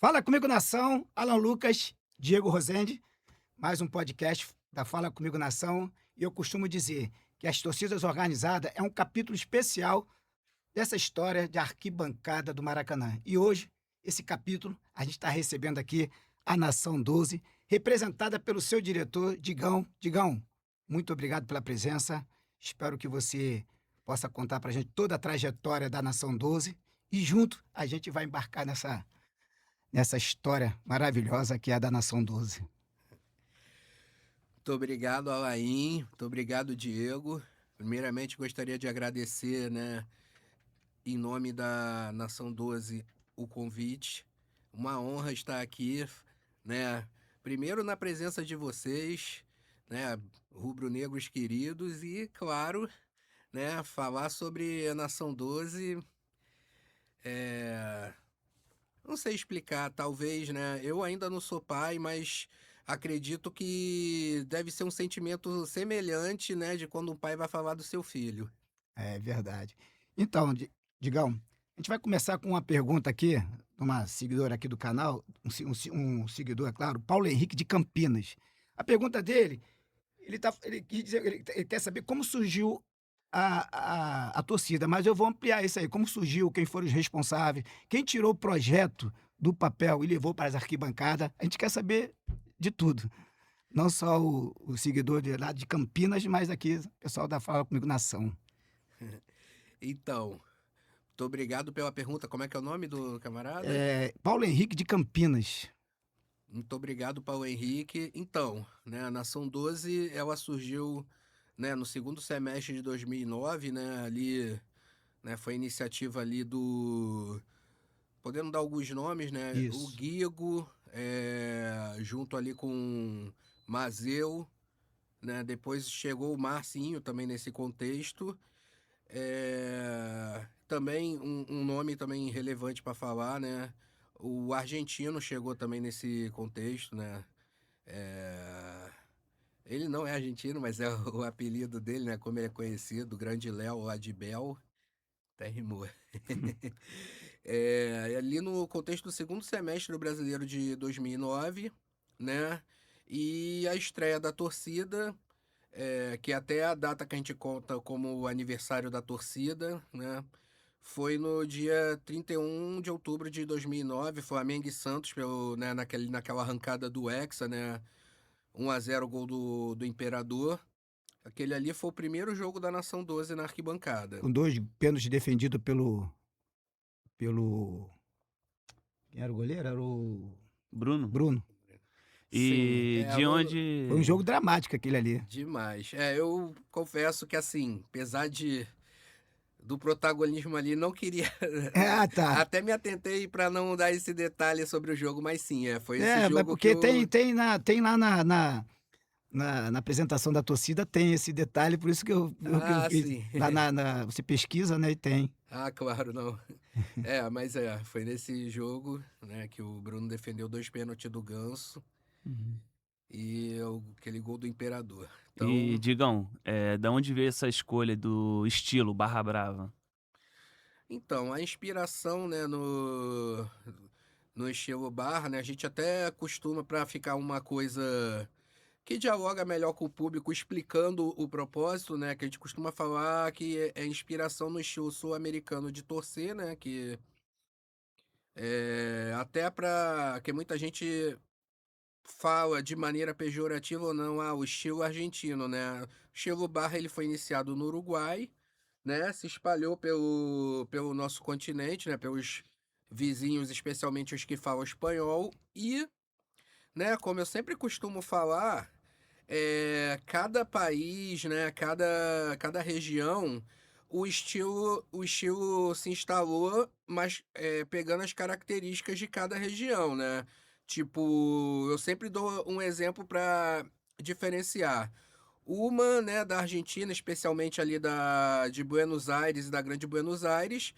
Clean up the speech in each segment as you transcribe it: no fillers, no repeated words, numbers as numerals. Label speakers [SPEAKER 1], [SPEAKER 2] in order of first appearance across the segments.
[SPEAKER 1] Fala Comigo Nação, Alan Lucas, Diego Rosende, mais um podcast da Fala Comigo Nação. E eu costumo dizer que as torcidas organizadas é um capítulo especial dessa história de arquibancada do Maracanã. E hoje, esse capítulo, a gente está recebendo aqui a Nação 12, representada pelo seu diretor, Digão. Digão, muito obrigado pela presença. Espero que você possa contar para a gente toda a trajetória da Nação 12 e junto a gente vai embarcar nessa história maravilhosa que é a da Nação 12.
[SPEAKER 2] Muito obrigado, Alain. Muito obrigado, Diego. Primeiramente, gostaria de agradecer, né, em nome da Nação 12, o convite. Uma honra estar aqui, né, primeiro na presença de vocês, né, rubro-negros queridos e, claro, né, falar sobre a Nação 12. é, Não sei explicar, talvez, né? Eu ainda não sou pai, mas acredito que deve ser um sentimento semelhante, né, de quando um pai vai falar do seu filho.
[SPEAKER 1] É verdade. Então, Digão, a gente vai começar com uma pergunta aqui, de uma seguidora aqui do canal, um seguidor, é claro, Paulo Henrique de Campinas. A pergunta dele, ele quer saber como surgiu a torcida, mas eu vou ampliar isso aí. Como surgiu, quem foram os responsáveis, quem tirou o projeto do papel e levou para as arquibancadas. A gente quer saber de tudo. Não só o seguidor de lá de Campinas, mas aqui o pessoal da Fala Comigo Nação.
[SPEAKER 2] Então, muito obrigado pela pergunta. Como é que é o nome do camarada?
[SPEAKER 1] Paulo Henrique de Campinas.
[SPEAKER 2] Muito obrigado, Paulo Henrique. Então, né, a Nação 12, ela surgiu, né, no segundo semestre de 2009, né, ali, né, foi iniciativa ali do, podendo dar alguns nomes, né, o
[SPEAKER 1] Isso.
[SPEAKER 2] Guigo, junto ali com Mazeu, né, depois chegou o Marcinho também nesse contexto. Também um nome também relevante para falar, né, o argentino chegou também nesse contexto, né. É, Ele não é argentino, mas é o apelido dele, né? Como ele é conhecido, o Grande Léo lá de Bel, até rimou. Ali no contexto do segundo semestre do Brasileiro de 2009, né? E a estreia da torcida, que é até a data que a gente conta como o aniversário da torcida, né? Foi no dia 31 de outubro de 2009, Flamengo e Santos, né, naquela arrancada do Hexa, né? 1-0 gol do Imperador. Aquele ali foi o primeiro jogo da Nação 12 na arquibancada.
[SPEAKER 1] Com dois pênaltis defendidos pelo. Quem era o goleiro? Era o
[SPEAKER 3] Bruno.
[SPEAKER 1] Bruno.
[SPEAKER 2] Sim,
[SPEAKER 3] E de
[SPEAKER 1] Foi um
[SPEAKER 3] onde.
[SPEAKER 1] jogo dramático aquele ali.
[SPEAKER 2] demais. Eu confesso que assim, apesar do protagonismo ali, não queria.
[SPEAKER 1] Ah, tá.
[SPEAKER 2] Até me atentei para não dar esse detalhe sobre o jogo, mas sim, foi esse
[SPEAKER 1] Mas
[SPEAKER 2] jogo que
[SPEAKER 1] porque
[SPEAKER 2] eu.
[SPEAKER 1] tem lá na apresentação da torcida, tem esse detalhe, por isso que eu
[SPEAKER 2] Ah,
[SPEAKER 1] fiz.
[SPEAKER 2] sim.
[SPEAKER 1] Lá você pesquisa, né? E tem.
[SPEAKER 2] Ah, claro, não. Mas foi nesse jogo, né, que o Bruno defendeu 2 pênaltis do Ganso
[SPEAKER 3] Uhum.
[SPEAKER 2] e aquele gol do Imperador.
[SPEAKER 3] E,
[SPEAKER 2] Então,
[SPEAKER 3] Digão, da onde veio essa escolha do estilo Barra Brava?
[SPEAKER 2] Então, a inspiração, né, no estilo bar, né, a gente até costuma para ficar uma coisa que dialoga melhor com o público, explicando o propósito, né, que a gente costuma falar que é inspiração no estilo sul-americano de torcer, né, que até para que muita gente fala de maneira pejorativa ou não, o estilo argentino, né, o estilo bar ele foi iniciado no Uruguai, né, se espalhou pelo nosso continente, né, pelos vizinhos, especialmente os que falam espanhol, e, né, como eu sempre costumo falar, cada país, né, cada região, o estilo se instalou, mas pegando as características de cada região, né? Tipo, eu sempre dou um exemplo para diferenciar. Uma, né, da Argentina, especialmente ali de Buenos Aires e da Grande Buenos Aires,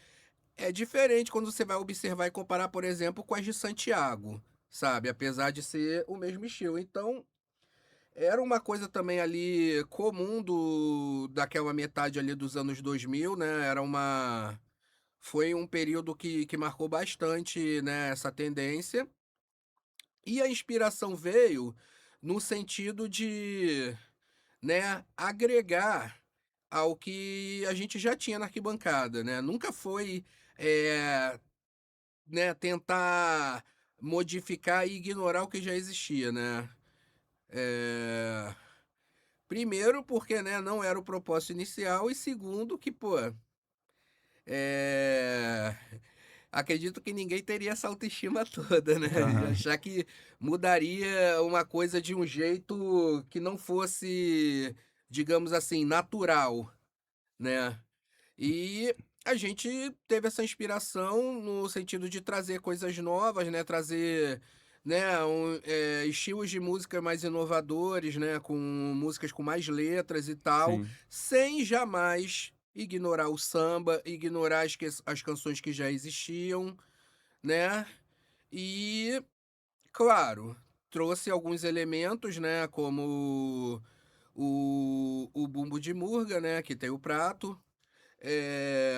[SPEAKER 2] é diferente quando você vai observar e comparar, por exemplo, com as de Santiago, sabe? Apesar de ser o mesmo estilo. Então, era uma coisa também ali comum daquela metade ali dos anos 2000, né? foi um período que marcou bastante, né, essa tendência. E a inspiração veio no sentido de, né, agregar ao que a gente já tinha na arquibancada, né. Nunca foi, eh, né, tentar modificar e ignorar o que já existia, né. Eh, primeiro porque, né, não era o propósito inicial e segundo que, pô, eh, acredito que ninguém teria essa autoestima toda, né, de
[SPEAKER 3] Aham.
[SPEAKER 2] achar que mudaria uma coisa de um jeito que não fosse, digamos assim, natural, né. E a gente teve essa inspiração no sentido de trazer coisas novas, né, trazer, né, estilos de música mais inovadores, né, com músicas com mais letras e tal,
[SPEAKER 3] Sim.
[SPEAKER 2] sem jamais ignorar o samba, ignorar as canções que já existiam, né. E, claro, trouxe alguns elementos, né, como o bumbo de Murga, né, que tem o prato,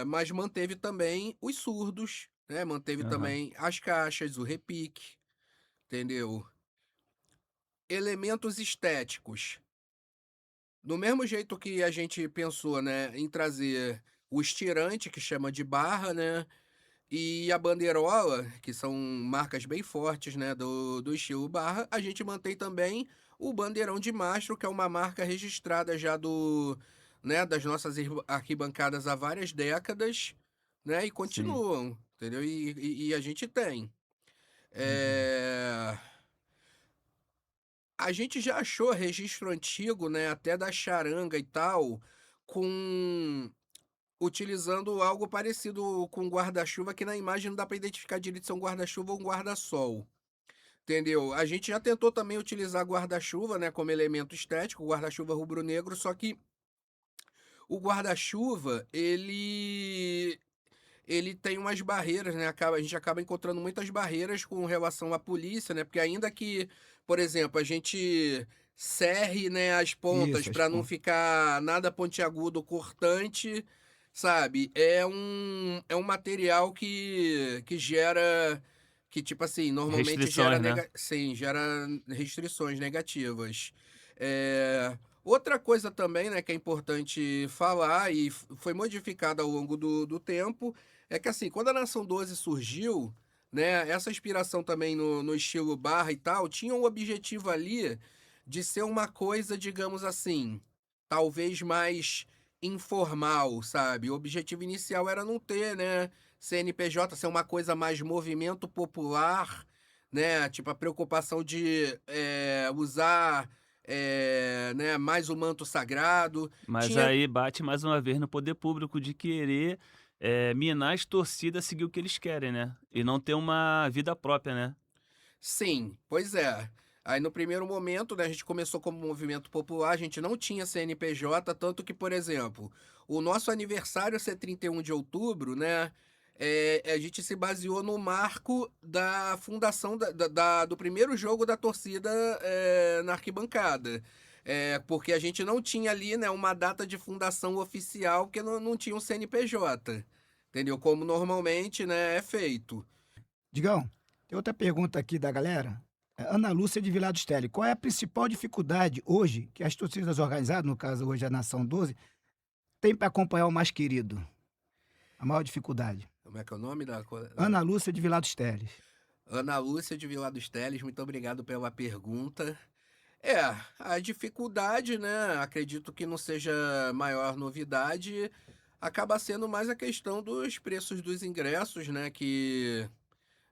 [SPEAKER 2] mas manteve também os surdos, né, manteve
[SPEAKER 3] Aham.
[SPEAKER 2] também as caixas, o repique, entendeu. Elementos estéticos, do mesmo jeito que a gente pensou, né, em trazer o estirante, que chama de barra, né, e a bandeirola, que são marcas bem fortes, né, do estilo barra, a gente mantém também o bandeirão de mastro, que é uma marca registrada já né, das nossas arquibancadas há várias décadas, né, e
[SPEAKER 3] Sim.
[SPEAKER 2] continuam, entendeu? E a gente tem.
[SPEAKER 1] Uhum.
[SPEAKER 2] Eh, a gente já achou registro antigo, né, até da charanga e tal, com utilizando algo parecido com guarda-chuva, que na imagem não dá para identificar direito se é um guarda-chuva ou um guarda-sol, entendeu? A gente já tentou também utilizar guarda-chuva, né, como elemento estético, guarda-chuva rubro-negro, só que o guarda-chuva, ele tem umas barreiras, né, a gente acaba encontrando muitas barreiras com relação à polícia, né, porque ainda que, por exemplo, a gente serre, né, as pontas
[SPEAKER 1] Isso,
[SPEAKER 2] para não ficar nada pontiagudo, cortante, sabe, é um material que gera que, tipo assim, normalmente gera
[SPEAKER 3] Restrições, né?
[SPEAKER 2] sim, gera restrições negativas. Outra coisa também, né, que é importante falar e foi modificada ao longo do tempo, é que assim, quando a Nação 12 surgiu, né, essa inspiração também no estilo barra e tal, tinha um objetivo ali de ser uma coisa, digamos assim, talvez mais informal, sabe? O objetivo inicial era não ter, né, CNPJ, ser uma coisa mais movimento popular, né? Tipo, a preocupação de usar, né, mais o manto sagrado.
[SPEAKER 3] Mas
[SPEAKER 2] Tinha
[SPEAKER 3] aí bate mais uma vez no poder público de querer, minar as torcidas a seguir o que eles querem, né, e não ter uma vida própria, né.
[SPEAKER 2] Sim, pois é. Aí no primeiro momento, né, a gente começou como movimento popular, a gente não tinha CNPJ, tanto que, por exemplo, o nosso aniversário ser 31 de outubro, né, a gente se baseou no marco da fundação do primeiro jogo da torcida na arquibancada. Porque a gente não tinha ali, né, uma data de fundação oficial, porque não tinha um CNPJ, entendeu? Como normalmente, né, é feito.
[SPEAKER 1] Digão, tem outra pergunta aqui da galera. Ana Lúcia de Vilar do Steli. Qual é a principal dificuldade hoje que as torcidas organizadas, no caso hoje a Nação 12, tem para acompanhar o mais querido? A maior dificuldade.
[SPEAKER 2] Como é que é o nome
[SPEAKER 1] Ana Lúcia de Vilar dos Teles.
[SPEAKER 2] Ana Lúcia de Vila dos Teles, muito obrigado pela pergunta. A dificuldade, né, acredito que não seja maior novidade, acaba sendo mais a questão dos preços dos ingressos, né, que,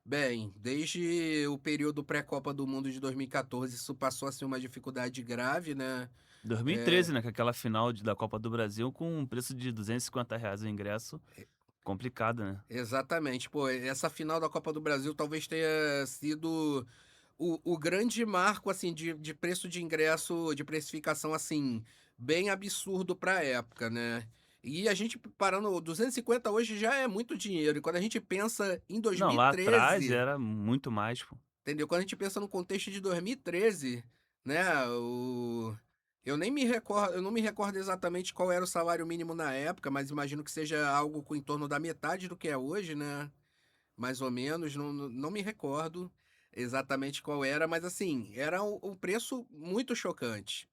[SPEAKER 2] bem, desde o período pré-Copa do Mundo de 2014, isso passou a ser uma dificuldade grave, né. É,
[SPEAKER 3] 2013, né, com aquela final da Copa do Brasil com um preço de R$ 250 o ingresso, complicado, né.
[SPEAKER 2] exatamente. Pô, essa final da Copa do Brasil talvez tenha sido o grande marco, assim, de preço de ingresso, de precificação, assim, bem absurdo pra época, né. E a gente parando 250 hoje já é muito dinheiro, e quando a gente pensa em
[SPEAKER 3] Não, lá atrás
[SPEAKER 2] 2013,
[SPEAKER 3] era muito mais, pô.
[SPEAKER 2] entendeu? Quando a gente pensa no contexto de 2013, né, o Eu nem me recordo, eu não me recordo exatamente qual era o salário mínimo na época, mas imagino que seja algo com em torno da metade do que é hoje, né? Mais ou menos, não me recordo exatamente qual era, mas assim, era um preço muito chocante,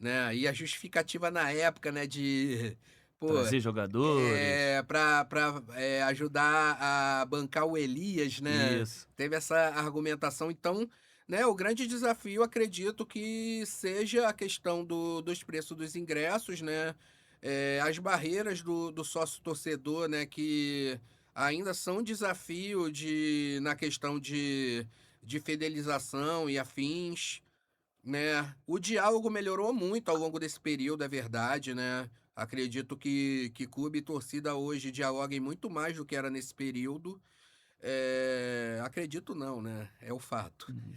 [SPEAKER 2] né? E a justificativa na época, né, de, pô,
[SPEAKER 3] Trazer jogadores.
[SPEAKER 2] pra ajudar a bancar o Elias, né?
[SPEAKER 3] Isso.
[SPEAKER 2] Teve essa argumentação. Então, né, o grande desafio, acredito que seja a questão dos preços dos ingressos, né? As barreiras do sócio torcedor, né, que ainda são um desafio na questão de fidelização e afins, né? O diálogo melhorou muito ao longo desse período, é verdade, né? Acredito que clube e torcida hoje dialoguem muito mais do que era nesse período. Acredito não, né? É o fato.
[SPEAKER 3] Uhum.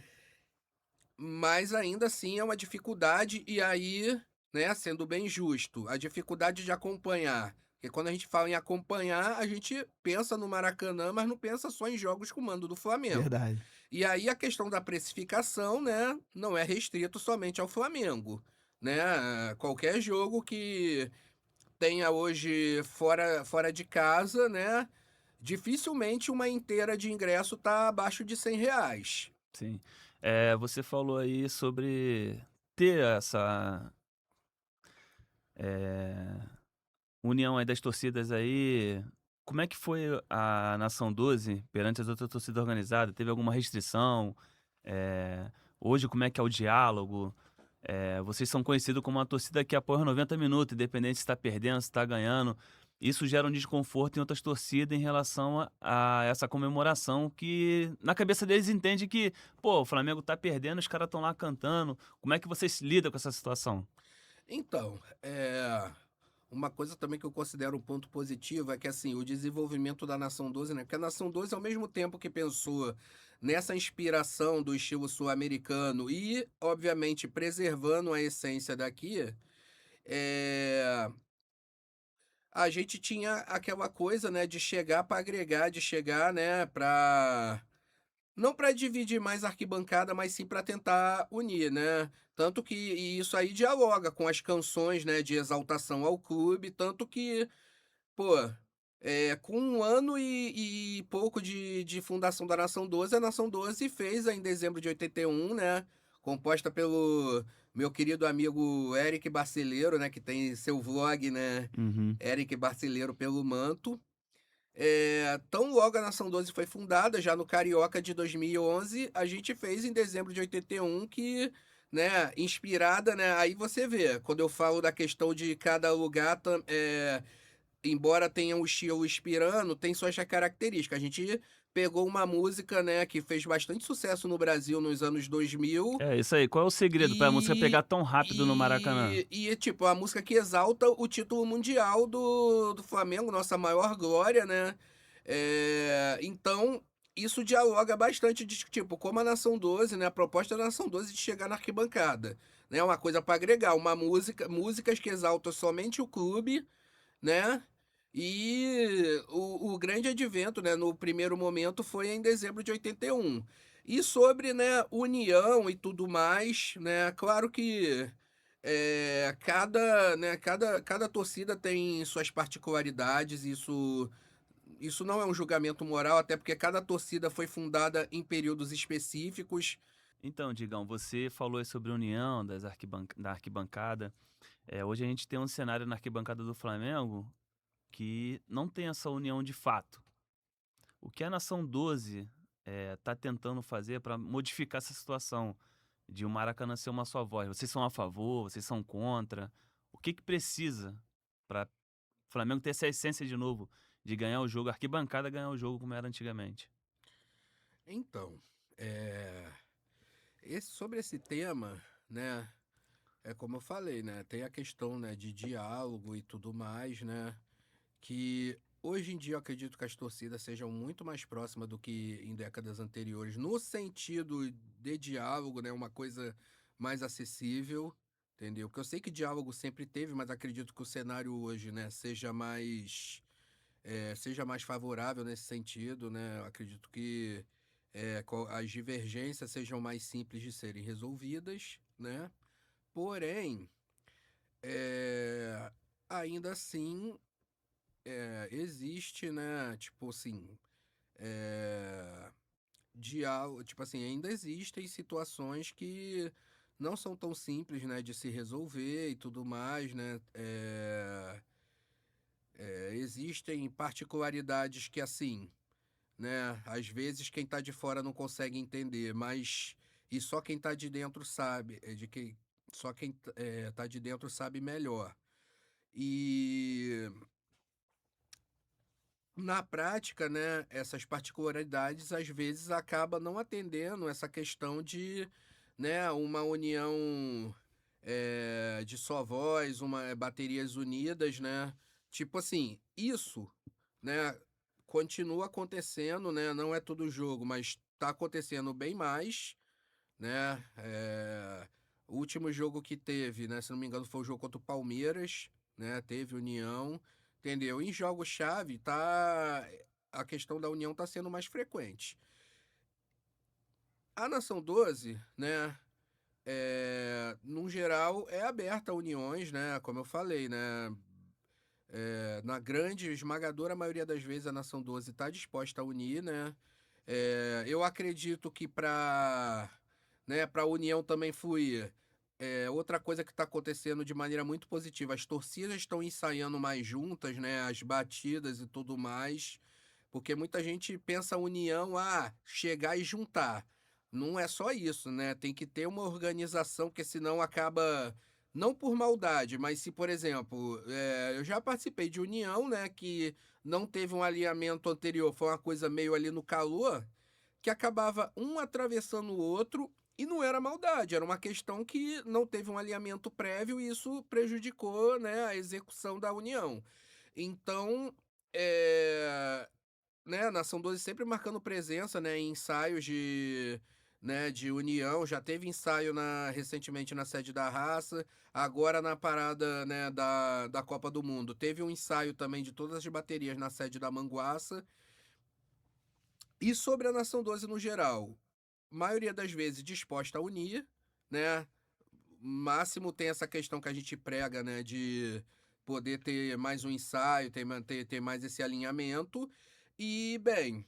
[SPEAKER 2] Mas ainda assim é uma dificuldade, e aí, né, sendo bem justo, a dificuldade de acompanhar. Porque quando a gente fala em acompanhar, a gente pensa no Maracanã, mas não pensa só em jogos com mando do Flamengo.
[SPEAKER 1] Verdade.
[SPEAKER 2] E aí a questão da precificação, né, não é restrito somente ao Flamengo, né? Qualquer jogo que tenha hoje fora de casa, né, dificilmente uma inteira de ingresso tá abaixo de R$ 100.
[SPEAKER 3] Sim. Você falou aí sobre ter essa eh, união aí das torcidas aí. Como é que foi a Nação 12 perante as outras torcidas organizadas? Teve alguma restrição? Hoje, como é que é o diálogo? Vocês são conhecidos como uma torcida que apoia 90 minutos, independente se está perdendo, se está ganhando. Isso gera um desconforto em outras torcidas em relação a essa comemoração que, na cabeça deles, entende que, pô, o Flamengo tá perdendo, os caras estão lá cantando. Como é que vocês lidam com essa situação?
[SPEAKER 2] Então, uma coisa também que eu considero um ponto positivo é que, assim, o desenvolvimento da Nação 12, né? Porque a Nação 12, ao mesmo tempo que pensou nessa inspiração do estilo sul-americano e, obviamente, preservando a essência daqui, é, a gente tinha aquela coisa, né, de chegar para agregar, de chegar, né, para não para dividir mais a arquibancada, mas sim para tentar unir, né? Tanto que e isso aí dialoga com as canções, né, de exaltação ao clube, tanto que, pô, com 1 ano e pouco de fundação da Nação 12, a Nação 12 fez em dezembro de 81, né, composta pelo meu querido amigo Eric Barceleiro, né, que tem seu vlog, né,
[SPEAKER 3] Uhum.
[SPEAKER 2] Eric Barceleiro pelo Manto. Tão logo a Nação 12 foi fundada, já no Carioca de 2011, a gente fez em dezembro de 81 que, né, inspirada, né, aí você vê, quando eu falo da questão de cada lugar, embora tenha um estilo inspirando, tem suas características. A gente pegou uma música, né, que fez bastante sucesso no Brasil nos anos 2000
[SPEAKER 3] É isso aí. Qual é o segredo para a música pegar
[SPEAKER 2] e,
[SPEAKER 3] tão rápido no Maracanã?
[SPEAKER 2] tipo, a música que exalta o título mundial do Flamengo, nossa maior glória, né? Então, isso dialoga bastante de, tipo, como a Nação 12, né? A proposta da Nação 12 de chegar na arquibancada, né? Uma coisa para agregar, músicas que exaltam somente o clube, né? E o grande advento, né, no primeiro momento foi em dezembro de 81. E sobre, né, união e tudo mais, né, claro que cada torcida tem suas particularidades, isso não é um julgamento moral, até porque cada torcida foi fundada em períodos específicos.
[SPEAKER 3] Então, Digão, você falou aí sobre a união da arquibancada. Hoje a gente tem um cenário na arquibancada do Flamengo que não tem essa união de fato. O que a Nação 12 está tentando fazer para modificar essa situação de o Maracanã ser uma só voz? Vocês são a favor, vocês são contra? O que que precisa para o Flamengo ter essa essência de novo, de ganhar o jogo, a arquibancada ganhar o jogo como era antigamente?
[SPEAKER 2] Então, sobre esse tema, né, é como eu falei, né, tem a questão, né, de diálogo e tudo mais, né, que hoje em dia eu acredito que as torcidas sejam muito mais próximas do que em décadas anteriores, no sentido de diálogo, né, uma coisa mais acessível, entendeu? Porque eu sei que diálogo sempre teve, mas acredito que o cenário hoje, né, seja mais favorável nesse sentido, né? Eu acredito que as divergências sejam mais simples de serem resolvidas, né? Porém, É, ainda assim, existe, né, tipo assim, é, diálogo, tipo assim, ainda existem situações que não são tão simples, né, de se resolver e tudo mais, né, existem particularidades que, assim, né, às vezes quem tá de fora não consegue entender, mas e só quem tá de dentro sabe, só quem tá de dentro sabe melhor. E na prática, né, essas particularidades às vezes acaba não atendendo essa questão de, né, uma união de só voz, baterias unidas, né? Tipo assim, isso, né, continua acontecendo, né? Não é todo jogo, mas tá acontecendo bem mais, né? O último jogo que teve, né, se não me engano, foi o jogo contra o Palmeiras, né? Teve união, entendeu? Em jogos-chave, a questão da união tá sendo mais frequente. A Nação 12, né? No geral, é aberta a uniões, né? Como eu falei, né? Na grande, esmagadora maioria das vezes, a Nação 12 está disposta a unir, né? Eu acredito que para a união também fluir, outra coisa que está acontecendo de maneira muito positiva, as torcidas estão ensaiando mais juntas, né? As batidas e tudo mais, porque muita gente pensa união, chegar e juntar. Não é só isso, né? Tem que ter uma organização, porque senão acaba, não por maldade, mas se, por exemplo, eu já participei de união, né? Que não teve um alinhamento anterior, foi uma coisa meio ali no calor, que acabava um atravessando o outro e não era maldade, era uma questão que não teve um alinhamento prévio e isso prejudicou, né, a execução da união. Então, é, né, a Nação 12 sempre marcando presença, né, em ensaios de união, já teve ensaio recentemente na sede da raça, agora na parada, né, da Copa do Mundo. Teve um ensaio também de todas as baterias na sede da Manguaça. E sobre a Nação 12 no geral, maioria das vezes disposta a unir, né? Máximo tem essa questão que a gente prega, né, de poder ter mais um ensaio, ter mais esse alinhamento. E, bem,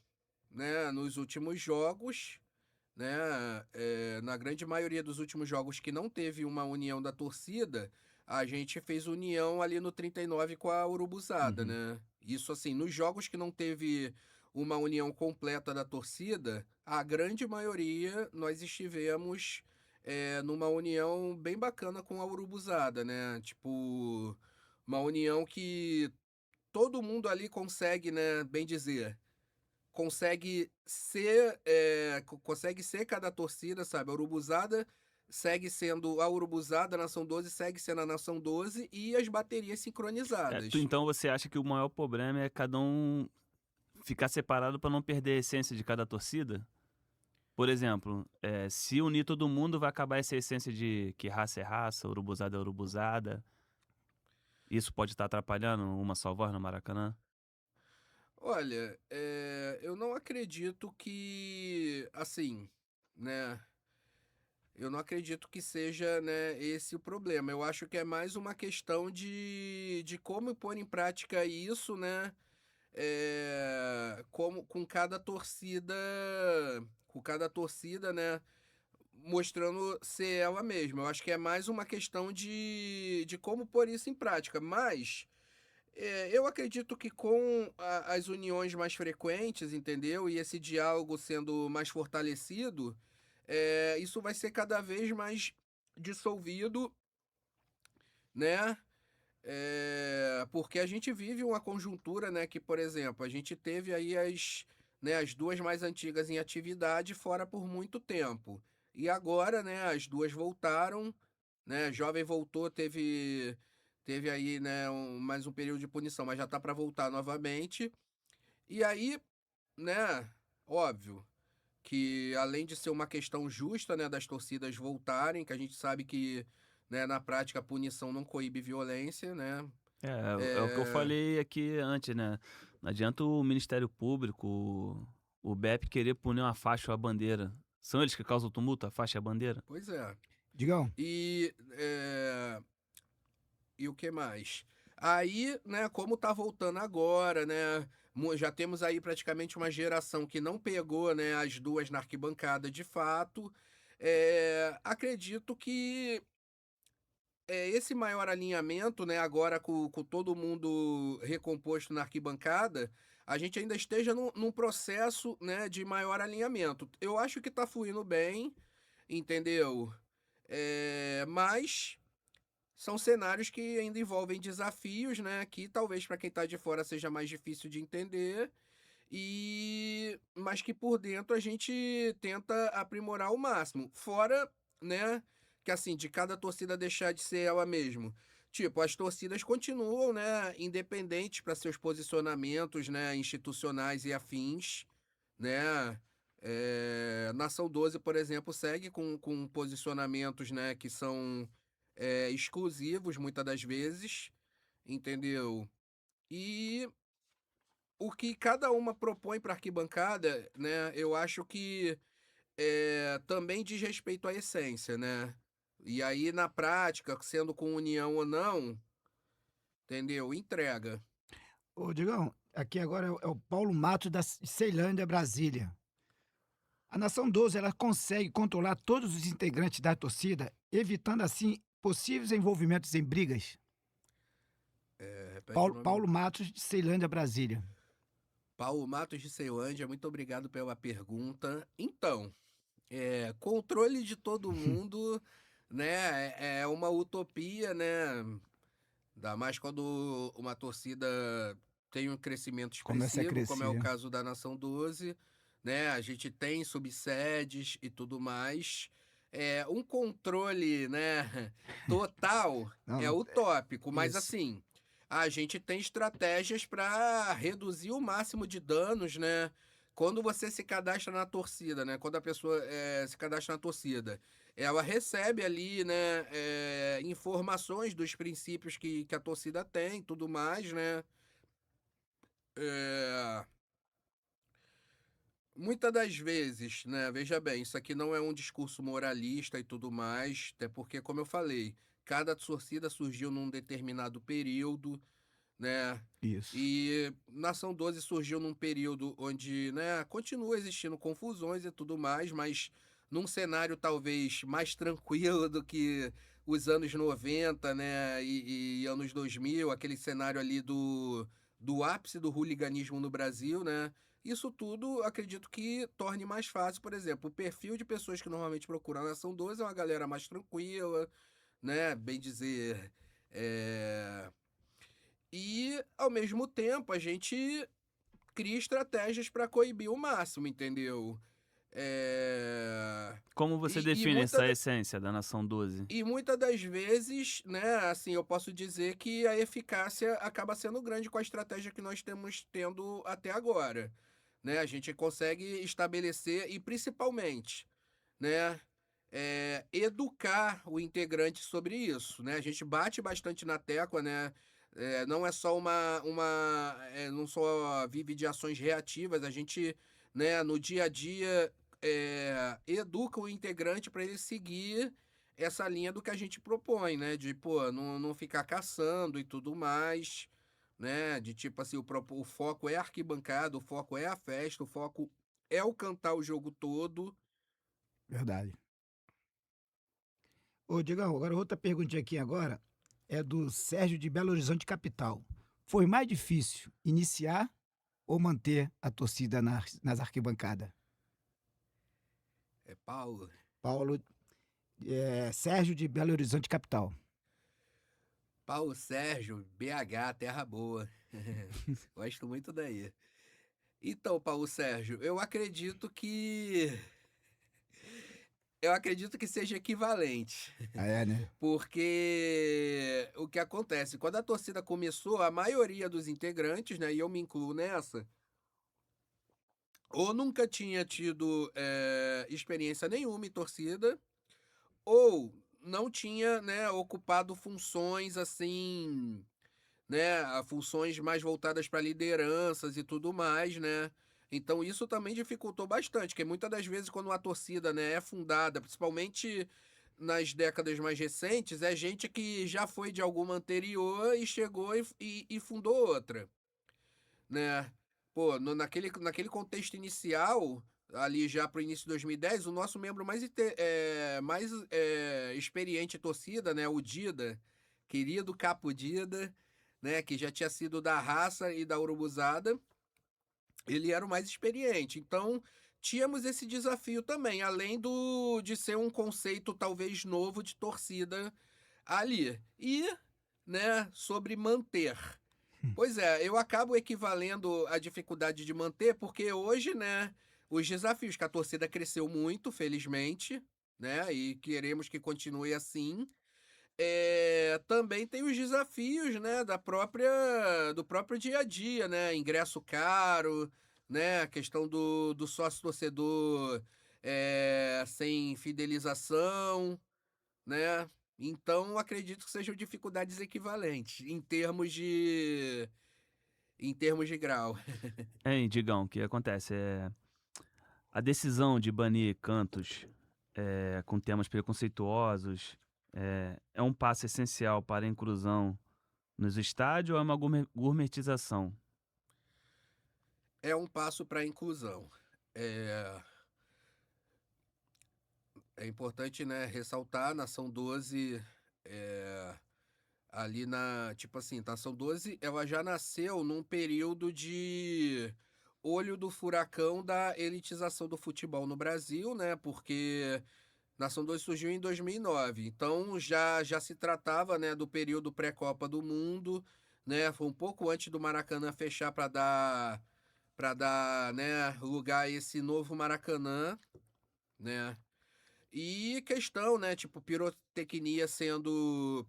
[SPEAKER 2] né, nos últimos jogos, né, na grande maioria dos últimos jogos que não teve uma união da torcida, a gente fez união ali no 39 com a Urubuzada,
[SPEAKER 3] Uhum.
[SPEAKER 2] né? Isso assim, nos jogos que não teve uma união completa da torcida, a grande maioria nós estivemos numa união bem bacana com a Urubuzada, né? Tipo, uma união que todo mundo ali consegue, né, bem dizer, consegue ser cada torcida, sabe? A Urubuzada segue sendo a Urubuzada, a Nação 12 segue sendo a Nação 12 e as baterias sincronizadas.
[SPEAKER 3] Então você acha que o maior problema é cada um ficar separado para não perder a essência de cada torcida? Por exemplo, se unir todo mundo, vai acabar essa essência de que raça é raça, urubuzada é urubuzada. Isso pode estar atrapalhando uma só voz no Maracanã?
[SPEAKER 2] Olha, eu não acredito que, assim, né? Eu não acredito que seja, né, esse o problema. Eu acho que é mais uma questão de como pôr em prática isso, né? Como com cada torcida, né, mostrando ser ela mesma. Eu acho que é mais uma questão de como pôr isso em prática. Mas eu acredito que com as uniões mais frequentes, entendeu? E esse diálogo sendo mais fortalecido, isso vai ser cada vez mais dissolvido, né? Porque a gente vive uma conjuntura, né, que, por exemplo, a gente teve aí as duas mais antigas em atividade fora por muito tempo. E agora, né, as duas voltaram, né, Jovem voltou, teve aí, né, mais um período de punição, mas já tá para voltar novamente. E aí, né, óbvio que além de ser uma questão justa, né, das torcidas voltarem, que a gente sabe que, né, na prática a punição não coíbe violência, né?
[SPEAKER 3] É o que eu
[SPEAKER 2] É,
[SPEAKER 3] falei aqui antes, né? Não adianta o Ministério Público, o BEP querer punir uma faixa ou a bandeira. São eles que causam tumulto, a faixa e a bandeira?
[SPEAKER 2] pois é.
[SPEAKER 1] Digão,
[SPEAKER 2] E E o que mais? Aí, né, como tá voltando agora, né, já temos aí praticamente uma geração que não pegou, né, as duas na arquibancada de fato. Acredito que esse maior alinhamento, né, agora com todo mundo recomposto na arquibancada, a gente ainda esteja num processo, né, de maior alinhamento. Eu acho que tá fluindo bem, entendeu? Mas são cenários que ainda envolvem desafios, né, que talvez para quem tá de fora seja mais difícil de entender, mas que por dentro a gente tenta aprimorar ao máximo. Fora, né, que assim, de cada torcida deixar de ser ela mesma. Tipo, as torcidas continuam, né, independentes para seus posicionamentos, né, institucionais e afins, né? Nação 12, por exemplo, segue com posicionamentos, né, que são exclusivos muitas das vezes, entendeu? E o que cada uma propõe para arquibancada, né, eu acho que também diz respeito à essência, né? E aí, na prática, sendo com união ou não, entendeu? Entrega.
[SPEAKER 1] Ô, Digão, aqui agora é o Paulo Matos da Ceilândia, Brasília. A Nação 12 ela consegue controlar todos os integrantes da torcida, evitando assim possíveis envolvimentos em brigas.
[SPEAKER 2] Repete o
[SPEAKER 1] Paulo,
[SPEAKER 2] nome.
[SPEAKER 1] Paulo Matos de Ceilândia, Brasília.
[SPEAKER 2] Paulo Matos de Ceilândia, muito obrigado pela pergunta. Então, controle de todo mundo, né, é uma utopia, né? Ainda mais quando uma torcida tem um crescimento
[SPEAKER 1] Começa a
[SPEAKER 2] expressivo, como é o
[SPEAKER 1] crescer.
[SPEAKER 2] caso da Nação 12, né? A gente tem subsedes e tudo mais. Um controle, né, total é
[SPEAKER 1] Não,
[SPEAKER 2] utópico, mas
[SPEAKER 1] isso.
[SPEAKER 2] assim, a gente tem estratégias para reduzir o máximo de danos, né? Quando você se cadastra na torcida, né? Quando a pessoa se cadastra na torcida, ela recebe ali, né, informações dos princípios que a torcida tem, tudo mais, né? É, Muitas das vezes, né, veja bem, isso aqui não é um discurso moralista e tudo mais, até porque, como eu falei, cada torcida surgiu num determinado período, né?
[SPEAKER 1] Isso.
[SPEAKER 2] E Nação 12 surgiu num período onde, né, continua existindo confusões e tudo mais, mas num cenário talvez mais tranquilo do que os anos 90, né, e anos 2000, aquele cenário ali do ápice do hooliganismo no Brasil, né? Isso tudo acredito que torne mais fácil, por exemplo, o perfil de pessoas que normalmente procuram a Nação 12 é uma galera mais tranquila, né? Bem dizer. É... E, ao mesmo tempo, a gente cria estratégias para coibir o máximo, entendeu? É...
[SPEAKER 3] Como você
[SPEAKER 2] E, e,
[SPEAKER 3] define
[SPEAKER 2] muita,
[SPEAKER 3] essa essência da Nação 12?
[SPEAKER 2] e muitas das vezes, né, assim, eu posso dizer que a eficácia acaba sendo grande com a estratégia que nós temos tendo até agora, né? A gente consegue estabelecer e principalmente, né, educar o integrante sobre isso, né? A gente bate bastante na tecla, né? Não é só não só vive de ações reativas, a gente, né, no dia a dia educa o integrante para ele seguir essa linha do que a gente propõe, né? De, pô, não ficar caçando e tudo mais, né? De tipo assim, o foco é a arquibancada, o foco é a festa, o foco é o cantar o jogo todo.
[SPEAKER 1] Verdade. Ô, Digão, agora outra perguntinha aqui agora é do Sérgio de Belo Horizonte Capital. Foi mais difícil iniciar ou manter a torcida nas arquibancadas?
[SPEAKER 2] Paulo.
[SPEAKER 1] Paulo, Sérgio de Belo Horizonte Capital.
[SPEAKER 2] Paulo Sérgio, BH, Terra Boa. Gosto muito daí. Então, Paulo Sérgio, eu acredito que seja equivalente,
[SPEAKER 1] Ah, é, né?
[SPEAKER 2] porque o que acontece, quando a torcida começou, a maioria dos integrantes, né, e eu me incluo nessa, ou nunca tinha tido experiência nenhuma em torcida, ou não tinha, né, ocupado funções assim, né, funções mais voltadas para lideranças e tudo mais, né? Então isso também dificultou bastante, porque muitas das vezes quando uma torcida, né, é fundada, principalmente nas décadas mais recentes é gente que já foi de alguma anterior e chegou e fundou outra, né? Pô, naquele contexto inicial, ali já pro início de 2010, o nosso membro mais experiente em torcida, né? O Dida, querido Capo Dida, né? Que já tinha sido da Raça e da Urubuzada, ele era o mais experiente. Então, tínhamos esse desafio também, além de ser um conceito talvez novo de torcida ali. E, né, sobre manter. Pois é, eu acabo equivalendo a dificuldade de manter, porque hoje, né, os desafios, que a torcida cresceu muito, felizmente, né, e queremos que continue assim. Também tem os desafios, né, do próprio dia a dia, né, ingresso caro, né, a questão do sócio-torcedor sem fidelização, né, então acredito que sejam dificuldades equivalentes em termos de grau.
[SPEAKER 3] Hein, Digão, o que acontece? A decisão de banir cantos com temas preconceituosos é um passo essencial para a inclusão nos estádios ou é uma gourmetização?
[SPEAKER 2] É um passo para a inclusão. É, é importante, né, ressaltar a Nação 12 é, ali tipo assim, a Nação 12, ela já nasceu num período de olho do furacão da elitização do futebol no Brasil, né? Porque Nação 12 surgiu em 2009, então já se tratava, né, do período pré-Copa do Mundo, né? Foi um pouco antes do Maracanã fechar para dar, né, lugar a esse novo Maracanã, né? E questão, né, tipo, pirotecnia sendo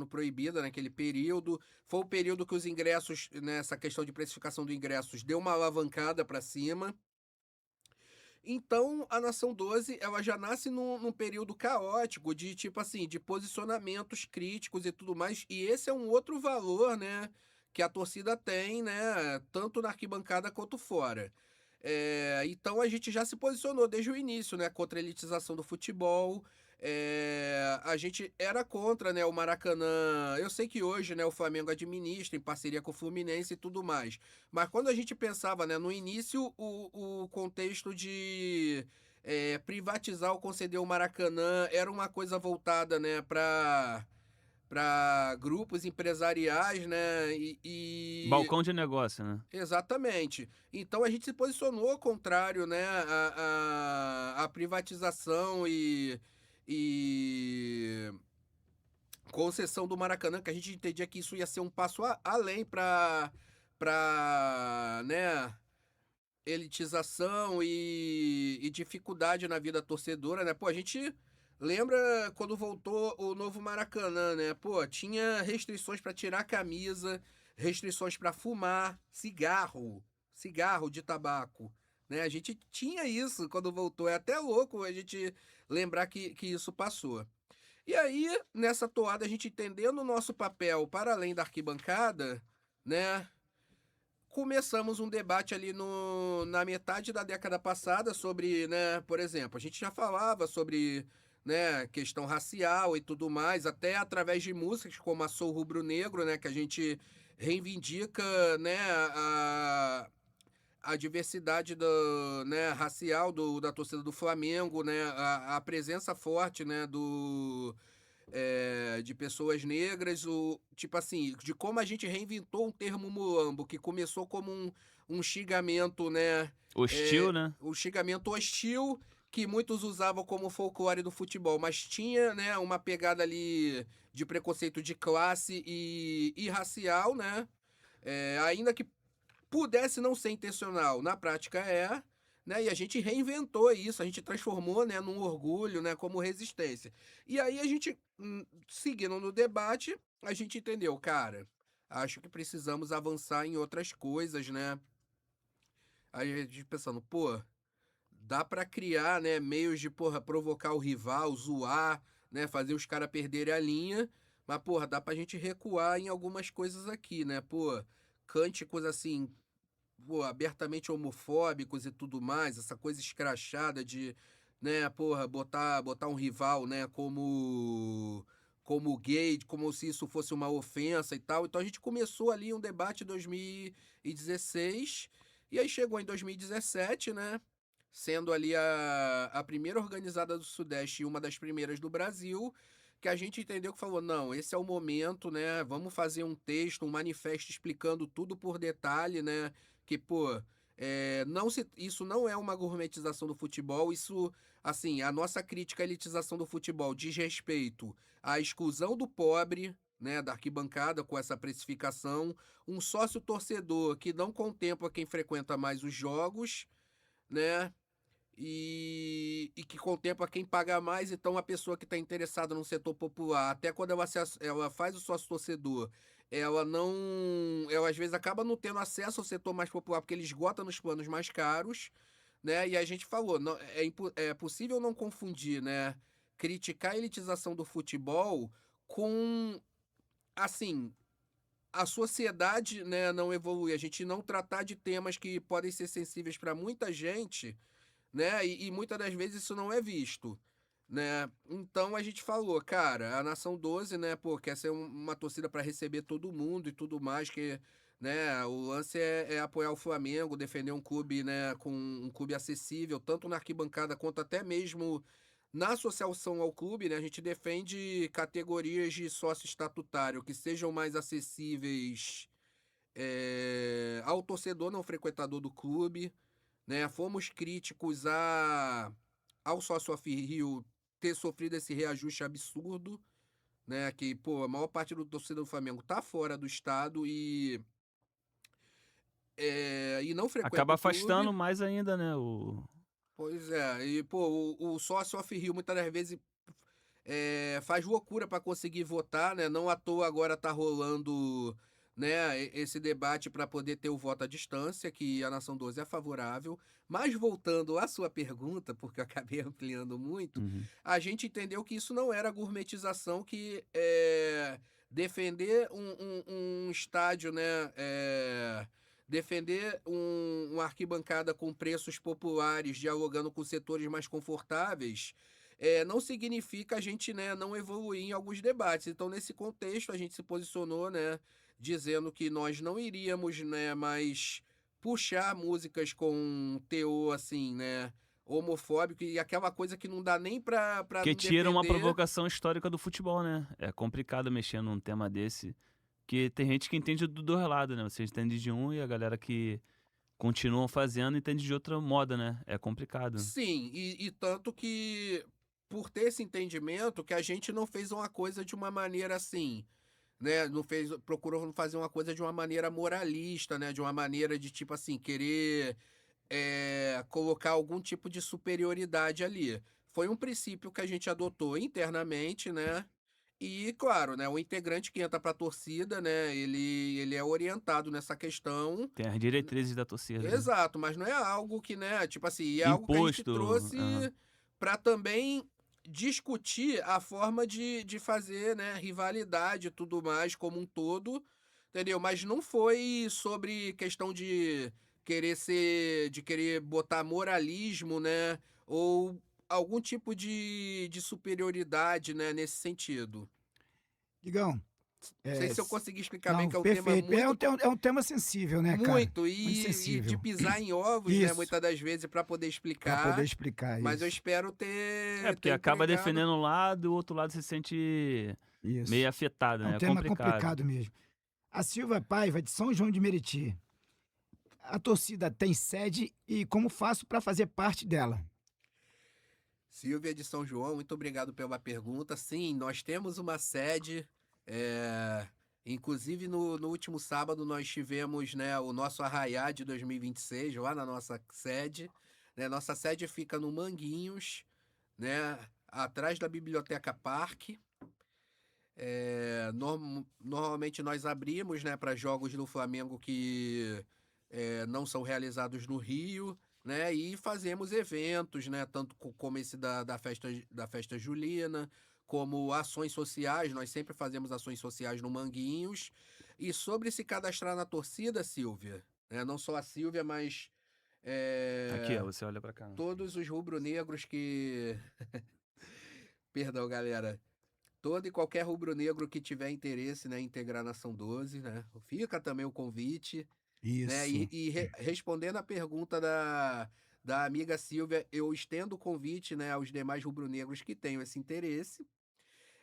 [SPEAKER 2] proibida naquele período. Foi o período que os ingressos, né, essa questão de precificação dos ingressos deu uma alavancada para cima. Então, a Nação 12, ela já nasce num período caótico de, tipo assim, de posicionamentos críticos e tudo mais. E esse é um outro valor, né, que a torcida tem, né, tanto na arquibancada quanto fora. Então a gente já se posicionou desde o início, né, contra a elitização do futebol. A gente era contra, né, o Maracanã. Eu sei que hoje, né, o Flamengo administra em parceria com o Fluminense e tudo mais. Mas quando a gente pensava, né, no início, o contexto de privatizar ou conceder o Maracanã era uma coisa voltada, né, para grupos empresariais, né,
[SPEAKER 3] Balcão de negócio, né?
[SPEAKER 2] exatamente. Então a gente se posicionou contrário, né, à privatização e concessão do Maracanã, que a gente entendia que isso ia ser um passo além para, né, elitização e dificuldade na vida torcedora, né? Pô, a gente lembra quando voltou o novo Maracanã, né? Pô, tinha restrições para tirar a camisa, restrições para fumar, cigarro de tabaco, né? A gente tinha isso quando voltou. É até louco a gente lembrar que isso passou. E aí, nessa toada, a gente entendendo o nosso papel para além da arquibancada, né? Começamos um debate ali na metade da década passada sobre, né, por exemplo, a gente já falava sobre, né, questão racial e tudo mais, até através de músicas como a Sou Rubro Negro, né, que a gente reivindica, né, a diversidade né, racial da torcida do Flamengo, né, a presença forte, né, de pessoas negras, tipo assim, de como a gente reinventou um termo mulambo, que começou como um xingamento, né?
[SPEAKER 3] Hostil, né?
[SPEAKER 2] O xingamento hostil, que muitos usavam como folclore do futebol, mas tinha, né, uma pegada ali de preconceito de classe e racial, né? Ainda que pudesse não ser intencional, na prática né? E a gente reinventou isso, a gente transformou, né, num orgulho, né, como resistência. E aí a gente, seguindo no debate, a gente entendeu, cara, acho que precisamos avançar em outras coisas, né? Aí a gente pensando, pô, dá pra criar, né, meios de, porra, provocar o rival, zoar, né, fazer os caras perderem a linha, mas, porra, dá pra gente recuar em algumas coisas aqui, né? Pô, cânticos assim, pô, abertamente homofóbicos e tudo mais, essa coisa escrachada né, porra, botar um rival, né, como gay, como se isso fosse uma ofensa e tal. Então a gente começou ali um debate em 2016, e aí chegou em 2017, né, sendo ali a primeira organizada do Sudeste e uma das primeiras do Brasil, que a gente entendeu que falou, não, esse é o momento, né, vamos fazer um texto, um manifesto explicando tudo por detalhe, né, que, pô, isso não é uma gourmetização do futebol, isso, assim, a nossa crítica à elitização do futebol diz respeito à exclusão do pobre, né, da arquibancada com essa precificação, um sócio torcedor que não contempla quem frequenta mais os jogos, né, e que contempla quem paga mais. Então, a pessoa que está interessada no setor popular, até quando ela faz o sócio torcedor, ela não. Ela às vezes acaba não tendo acesso ao setor mais popular, porque ele esgota nos planos mais caros, né? E a gente falou, não, é possível não confundir, né? Criticar a elitização do futebol com, assim, a sociedade, né, não evolui. A gente não tratar de temas que podem ser sensíveis para muita gente, né? E muitas das vezes isso não é visto, né? Então a gente falou, cara, a Nação 12, né, pô, quer ser uma torcida para receber todo mundo e tudo mais, que, né, o lance é apoiar o Flamengo, defender um clube, né, com um clube acessível, tanto na arquibancada quanto até mesmo na associação ao clube, né? A gente defende categorias de sócio estatutário que sejam mais acessíveis ao torcedor não frequentador do clube, né? Fomos críticos ao sócio Rio ter sofrido esse reajuste absurdo, né? Que, pô, a maior parte do torcedor do Flamengo tá fora do estado e não frequenta
[SPEAKER 3] Acaba
[SPEAKER 2] o clube.
[SPEAKER 3] afastando mais ainda, né?
[SPEAKER 2] Pois é, e, pô, o sócio Rio muitas das vezes faz loucura para conseguir votar, né? Não à toa agora tá rolando, né, esse debate para poder ter o voto à distância, que a Nação 12 é favorável. Mas voltando à sua pergunta, porque eu acabei ampliando muito,
[SPEAKER 3] Uhum.
[SPEAKER 2] a gente entendeu que isso não era gourmetização, que defender um estádio, né, defender uma arquibancada com preços populares, dialogando com setores mais confortáveis, não significa a gente, né, não evoluir em alguns debates. Então, nesse contexto, a gente se posicionou, né, dizendo que nós não iríamos, né, mais puxar músicas com teor, assim, né, homofóbico e aquela coisa que não dá nem pra
[SPEAKER 3] Que
[SPEAKER 2] não
[SPEAKER 3] tira uma
[SPEAKER 2] defender.
[SPEAKER 3] provocação histórica do futebol, né? É complicado mexer num tema desse, que tem gente que entende do dois lados, né? Você entende de um e a galera que continuam fazendo entende de outra moda, né? É complicado.
[SPEAKER 2] Sim, e tanto que, por ter esse entendimento, que a gente não fez uma coisa de uma maneira assim, né? Não fez, procurou não fazer uma coisa de uma maneira moralista, né? De uma maneira de tipo assim, querer colocar algum tipo de superioridade ali. Foi um princípio que a gente adotou internamente, né? E, claro, né, o integrante que entra para a torcida, né, ele é orientado nessa questão.
[SPEAKER 3] Tem as diretrizes da torcida, né?
[SPEAKER 2] Exato, mas não é algo que, né, tipo assim, é algo que a gente
[SPEAKER 3] Imposto. Aham.
[SPEAKER 2] trouxe para também discutir a forma de fazer, né, rivalidade e tudo mais como um todo, entendeu? Mas não foi sobre questão de querer botar moralismo, né, ou algum tipo de superioridade, né, nesse sentido.
[SPEAKER 1] Digão,
[SPEAKER 2] Não sei se eu
[SPEAKER 1] s
[SPEAKER 2] consegui explicar bem,
[SPEAKER 1] não,
[SPEAKER 2] que é um tema
[SPEAKER 1] perfeito. É
[SPEAKER 2] muito
[SPEAKER 1] um te é um tema sensível, né, cara?
[SPEAKER 2] muito,
[SPEAKER 1] Muito
[SPEAKER 2] e de
[SPEAKER 1] sensível.
[SPEAKER 2] pisar em ovos, né,
[SPEAKER 1] Isso,
[SPEAKER 2] muitas das vezes para poder
[SPEAKER 1] para poder
[SPEAKER 2] explicar,
[SPEAKER 1] explicar
[SPEAKER 2] mas eu
[SPEAKER 1] isso.
[SPEAKER 2] espero
[SPEAKER 3] É, porque
[SPEAKER 2] ter
[SPEAKER 3] acaba
[SPEAKER 2] entregado.
[SPEAKER 3] defendendo um lado e o outro lado se sente meio
[SPEAKER 1] Isso.
[SPEAKER 3] afetado,
[SPEAKER 1] É um
[SPEAKER 3] né? É
[SPEAKER 1] tema
[SPEAKER 3] complicado.
[SPEAKER 1] complicado mesmo. A Silva Paiva, de São João de Meriti. A torcida tem sede e como faço para fazer parte dela?
[SPEAKER 2] Silvia de São João, muito obrigado pela pergunta. Sim, nós temos uma sede, inclusive no último sábado nós tivemos, né, o nosso Arraiá de 2026 lá na nossa sede, né? Nossa sede fica no Manguinhos, né, atrás da Biblioteca Parque. Normalmente nós abrimos, né, para jogos do Flamengo que não são realizados no Rio, né, e fazemos eventos, né, tanto como esse da festa julina, como ações sociais. Nós sempre fazemos ações sociais no Manguinhos. E sobre se cadastrar na torcida, Silvia, né, não só a Silvia, mas
[SPEAKER 3] Aqui, ó,
[SPEAKER 2] É,
[SPEAKER 3] você olha pra cá.
[SPEAKER 2] todos os rubro-negros que. Perdão, galera. Todo e qualquer rubro-negro que tiver interesse, né, em integrar a Nação 12, né? Fica também o convite, né?
[SPEAKER 1] Isso.
[SPEAKER 2] Respondendo a pergunta da amiga Silvia, eu estendo o convite, né, aos demais rubro-negros que tenham esse interesse.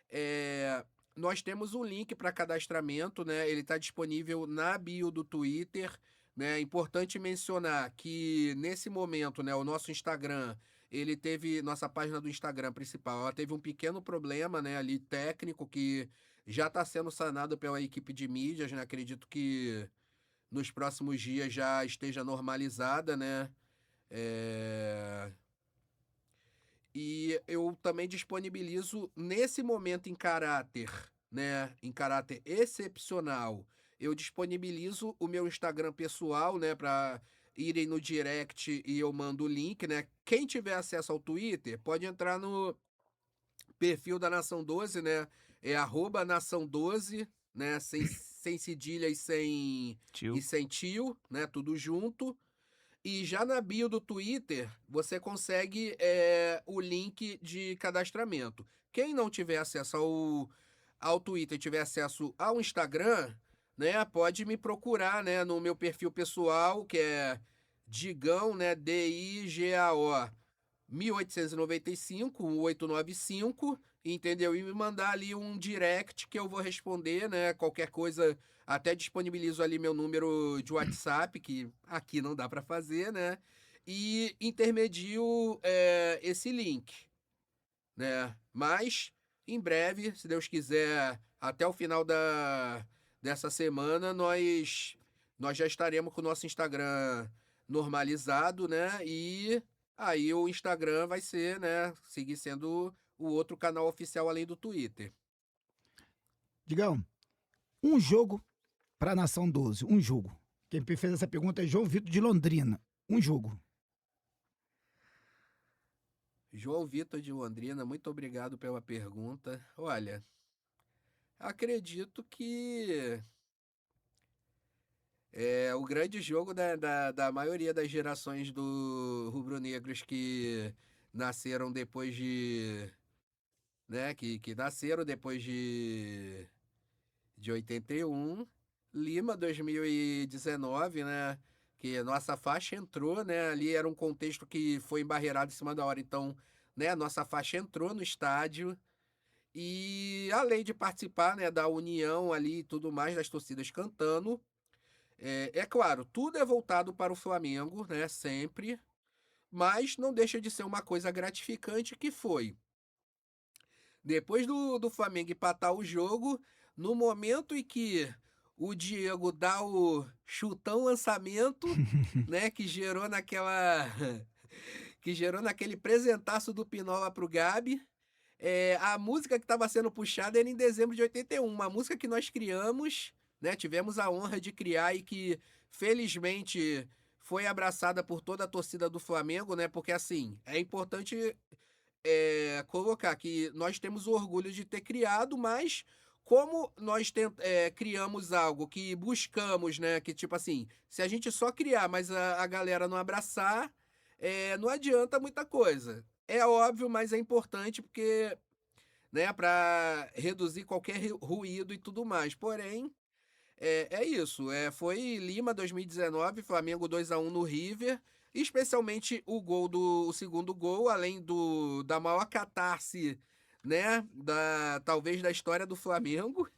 [SPEAKER 2] É, nós temos um link para cadastramento, né? Ele está disponível na bio do Twitter, né? É importante mencionar que nesse momento, né, o nosso Instagram, ele teve nossa página do Instagram principal, ela teve um pequeno problema, né, ali técnico que já está sendo sanado pela equipe de mídias, né? Acredito que nos próximos dias já esteja normalizada, né? É, E eu também disponibilizo nesse momento em caráter, né, em caráter excepcional, eu disponibilizo o meu Instagram pessoal, né, para irem no direct e eu mando o link, né? Quem tiver acesso ao Twitter pode entrar no perfil da Nação 12, né? É @Nação 12, né, sem cedilha e
[SPEAKER 3] Tio.
[SPEAKER 2] sem tio, né, tudo junto. E já na bio do Twitter, você consegue o link de cadastramento. Quem não tiver acesso ao Twitter e tiver acesso ao Instagram, né, pode me procurar, né, no meu perfil pessoal, que é Digão, né, DIGAO 1895, 1895, entendeu? E me mandar ali um direct que eu vou responder, né? Qualquer coisa, até disponibilizo ali meu número de WhatsApp, que aqui não dá para fazer, né? E intermedio esse link, né? Mas, em breve, se Deus quiser, até o final dessa semana, nós já estaremos com o nosso Instagram normalizado, né? E aí o Instagram vai ser, né? Seguir sendo o outro canal oficial além do Twitter.
[SPEAKER 1] Digão, um jogo para a Nação 12, um jogo. Quem me fez essa pergunta é João Vitor de Londrina. Um jogo.
[SPEAKER 2] João Vitor de Londrina, muito obrigado pela pergunta. Olha, acredito que é o grande jogo da maioria das gerações do rubro-negros que nasceram depois de, né, que nasceram depois de 81, Lima 2019, né, que a nossa faixa entrou, né, ali era um contexto que foi embarreirado em cima da hora, então, né, a nossa faixa entrou no estádio e além de participar, né, da união ali e tudo mais, das torcidas cantando, é claro, tudo é voltado para o Flamengo, né? Sempre. Mas não deixa de ser uma coisa gratificante que foi. Depois do Flamengo empatar o jogo, no momento em que o Diego dá o chutão lançamento, né? Que gerou naquela. Que gerou naquele presentaço do Pinola pro Gabi. A música que estava sendo puxada era em dezembro de 81, uma música que nós criamos, né? Tivemos a honra de criar e que, felizmente, foi abraçada por toda a torcida do Flamengo, né? Porque, assim, é importante colocar que nós temos o orgulho de ter criado, mas como nós criamos algo que buscamos, né? Que, tipo assim, se a gente só criar, mas a galera não abraçar, não adianta muita coisa. É óbvio, mas é importante porque, né, para reduzir qualquer ruído e tudo mais. Porém, é isso. Foi Lima 2019, Flamengo 2-1 no River. Especialmente o segundo gol, além da maior catarse, né, talvez da história do Flamengo.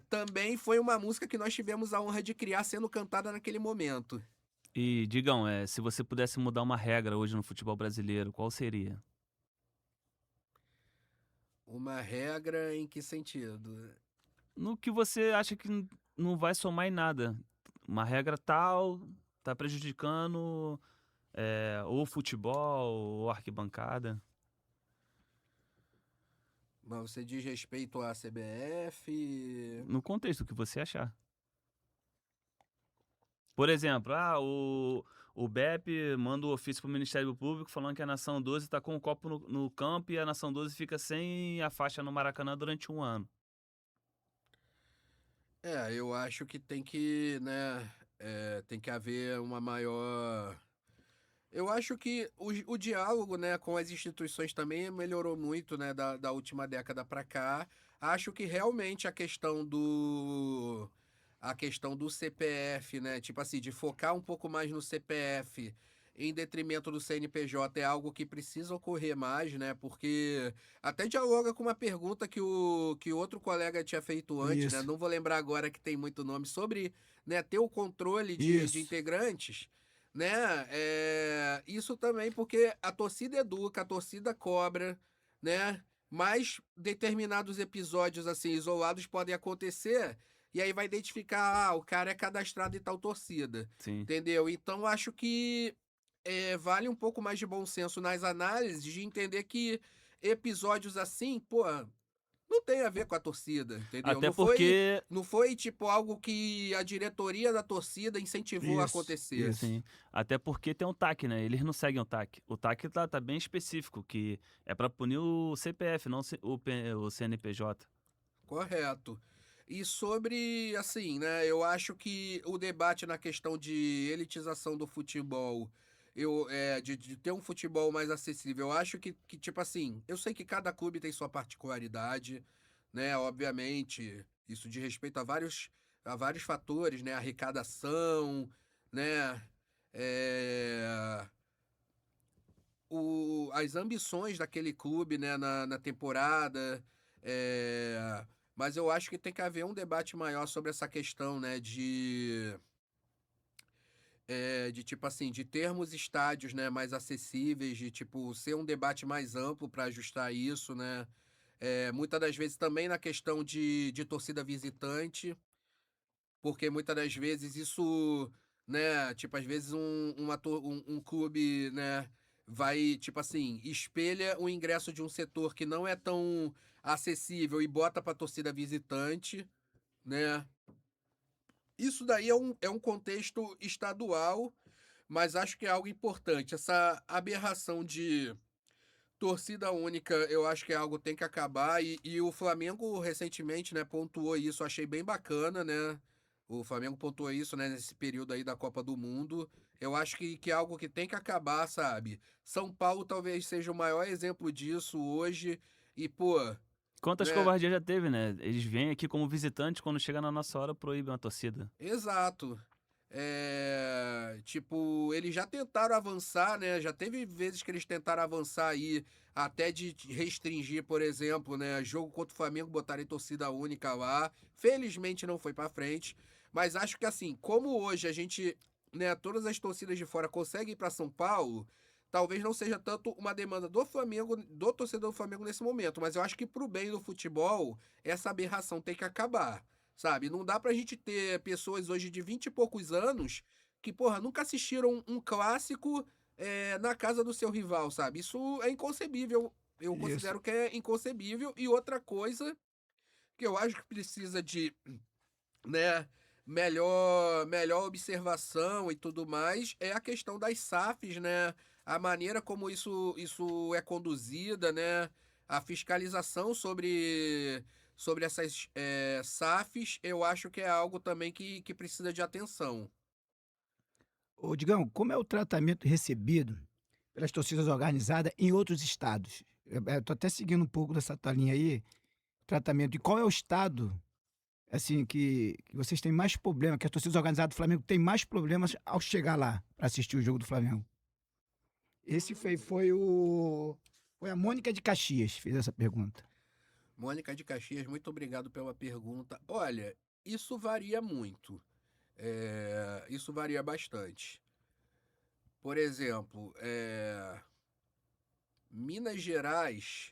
[SPEAKER 2] Também foi uma música que nós tivemos a honra de criar sendo cantada naquele momento.
[SPEAKER 3] E, Digão, se você pudesse mudar uma regra hoje no futebol brasileiro, qual seria?
[SPEAKER 2] Uma regra em que sentido?
[SPEAKER 3] No que você acha que não vai somar em nada. Uma regra tal tá prejudicando ou futebol ou arquibancada.
[SPEAKER 2] Mas você diz respeito à CBF?
[SPEAKER 3] No contexto que você achar. Por exemplo, o BEP manda o ofício pro Ministério Público falando que a Nação 12 tá com o copo no campo e a Nação 12 fica sem a faixa no Maracanã durante um ano.
[SPEAKER 2] Eu acho que tem que, né? Tem que haver uma maior... Eu acho que o diálogo, né, com as instituições também melhorou muito, né, da última década para cá. Acho que realmente a questão do CPF, né, tipo assim, de focar um pouco mais no CPF em detrimento do CNPJ é algo que precisa ocorrer mais, né, porque até dialoga com uma pergunta que o outro colega tinha feito antes, né,
[SPEAKER 1] Isso,
[SPEAKER 2] não vou lembrar agora que tem muito nome, sobre, né, ter o controle de
[SPEAKER 1] isso,
[SPEAKER 2] integrantes, né? Isso também porque a torcida educa, a torcida cobra, né? Mas determinados episódios assim isolados podem acontecer e aí vai identificar, o cara é cadastrado em tal torcida,
[SPEAKER 3] Sim.
[SPEAKER 2] entendeu? Então acho que vale um pouco mais de bom senso nas análises de entender que episódios assim, pô, não tem a ver com a torcida, entendeu?
[SPEAKER 3] Até
[SPEAKER 2] Não foi,
[SPEAKER 3] porque,
[SPEAKER 2] não foi tipo algo que a diretoria da torcida incentivou a
[SPEAKER 1] isso,
[SPEAKER 2] acontecer.
[SPEAKER 1] isso.
[SPEAKER 3] sim, até porque tem um TAC, né? Eles não seguem o TAC. O TAC tá bem específico, que é pra punir o CPF, não o CNPJ.
[SPEAKER 2] Correto. E sobre, assim, né, eu acho que o debate na questão de elitização do futebol, de ter um futebol mais acessível, eu acho que, tipo assim, eu sei que cada clube tem sua particularidade, né, obviamente, isso de respeito a vários fatores, né, arrecadação, né, é, as ambições daquele clube, né, na temporada. Mas eu acho que tem que haver um debate maior sobre essa questão, né, de tipo assim, de termos estádios, né, mais acessíveis, de tipo ser um debate mais amplo para ajustar isso, né. Muitas das vezes também na questão de torcida visitante, porque muitas das vezes isso, né, tipo, às vezes um clube, né, vai, tipo assim, espelha o ingresso de um setor que não é tão acessível e bota pra torcida visitante, né? Isso daí é um contexto estadual, mas acho que é algo importante. Essa aberração de torcida única, eu acho que é algo que tem que acabar. E o Flamengo recentemente, né, pontuou isso, achei bem bacana, né? O Flamengo pontuou isso, né, nesse período aí da Copa do Mundo. Eu acho que é algo que tem que acabar, sabe? São Paulo talvez seja o maior exemplo disso hoje. E, pô,
[SPEAKER 3] Quantas
[SPEAKER 2] né?
[SPEAKER 3] covardias já teve, né? Eles vêm aqui como visitantes, quando chega na nossa hora, proíbem a torcida.
[SPEAKER 2] Exato. Tipo, eles já tentaram avançar, né? Já teve vezes que eles tentaram avançar aí, até de restringir, por exemplo, né? Jogo contra o Flamengo, botarem torcida única lá. Felizmente não foi pra frente. Mas acho que assim, como hoje a gente, né, todas as torcidas de fora conseguem ir pra São Paulo, talvez não seja tanto uma demanda do Flamengo, do torcedor do Flamengo nesse momento. Mas eu acho que pro bem do futebol, essa aberração tem que acabar. Sabe? Não dá pra gente ter pessoas hoje de 20 e poucos anos que, porra, nunca assistiram um clássico na casa do seu rival, sabe? Isso é inconcebível. Eu
[SPEAKER 1] Isso.
[SPEAKER 2] considero que é inconcebível. E outra coisa que eu acho que precisa de, né, melhor observação e tudo mais é a questão das SAFs, né? A maneira como isso é conduzida, né? A fiscalização sobre essas SAFs, eu acho que é algo também que precisa de atenção.
[SPEAKER 1] Ô, Digão, como é o tratamento recebido pelas torcidas organizadas em outros estados? Eu tô até seguindo um pouco dessa tua linha aí, tratamento. E qual é o estado, assim, que vocês têm mais problema, que as torcidas organizadas do Flamengo têm mais problemas ao chegar lá para assistir o jogo do Flamengo? Esse foi a Mônica de Caxias fez essa pergunta.
[SPEAKER 2] Mônica de Caxias, muito obrigado pela pergunta. Olha, isso varia muito. Isso varia bastante. Por exemplo, Minas Gerais,